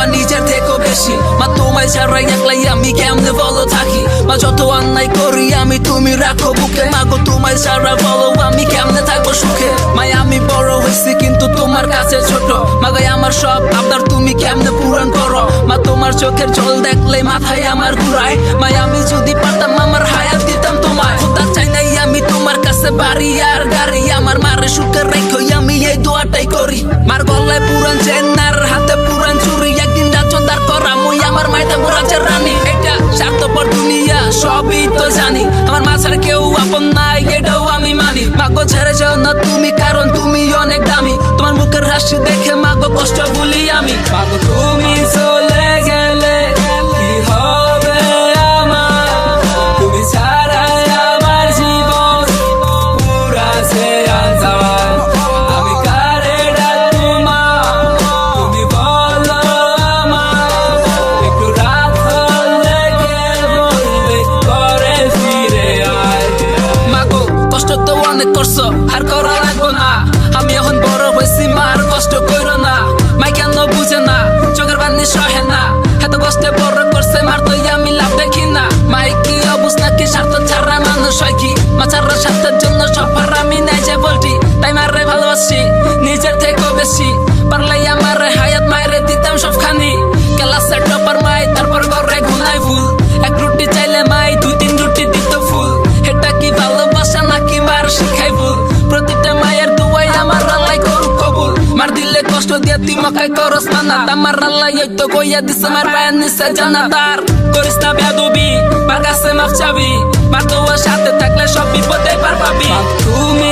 মা নিজের থেকেও বেশি। মা তোমায় ছাড়া একলাই আমি কেমনে বলো থাকি। মা যত অন্যায় করি আমি তুমি রাখো বুকে। মা গো তোমায় ছাড়া বলো আমি কেমনে থাকবো সুখে। মাই আমি বড় হয়েছি কিন্তু তোমার কাছে ছোট। মা গো আমার সব আবদার তুমি কেমনে পূরণ করো। মা তোমার চোখের জল দেখলে মাথায় আমার ঘুরায়। মাই আমি যদি পারতাম আমার হায়াত দিতাম তোমায়। খোদা চাই নাই আমি তোমার কাছে বাড়ি আর গাড়ি। আমার মারে সুখে রেখো আমি এই দোয়াটাই করি। মার গলায় পুরান চেন আর হাতে পুরান চুরি। একদিন রাজ্য দাঁড় করা মুই আমার মাইতে বুড়াচ্ছে রানী। এটা স্বার্থপর দুনিয়া সবই তো জানি। আমার মা ছাড়া কেউ আপন নাই এটাও আমি মানি। মাগো ছেড়ে যাও না তুমি কারণ তুমি অনেক দামি। তোমার মুখের হাসি দেখে মাগো কষ্ট ভুলি আমি। মাগো তুমি চলে গেলে কি হবে আমার। তুমি ছাড়া আমার জীবন পুরাছে আন্ধার। আমি কারে ডাকবো মা তুমি বলো আমার। একটু রাত হলে কে বলবে ঘরে ফিরে আয়। মাগো কষ্ট তো অনেক করছো আর করা লাগবো না। আমি এখন বড় হয়েছি মা আর কষ্ট করো না। মাই কেন বুঝে না চোখের পানি সহে না। এত কষ্টে বড় করছে মার তো আমি লাভ দেখি না। মাই কি অবুঝ নাকি স্বার্থ ছাড়া মানুষ হয় কি। মা ছাড়া স্বার্থের জন্য সফর আমি নাই যে বলটি। তাই মারে ভালোবাসি নিজের থেকেও বেশি। পারলে আমার হায়াত মায়েরে দিতাম সবখানি। ক্লাসের টপার মাই তারপর ঘরে ঘুমাই ফুল। এক রুটি চাইলে মাই 2-3 রুটি দিত ফুল। এটা কি ভালোবাসা নাকি মার শিখাই ভুল। প্রতিটা মায়ের দুয়াই আমার আল্লাহ করুক কবুল। মার দিলে কষ্ট দিয়ে তুই মাখাই করস মানা। আমার আল্লাহ এই তো কইয়া দিছে মার পায়ের নিচে জানাতার। করিস না বেয়াদবি মার কাছে মাফ চাবি। মার দোয়ার সাথে থাকলে সব বিপদে পার পাবি। তুমি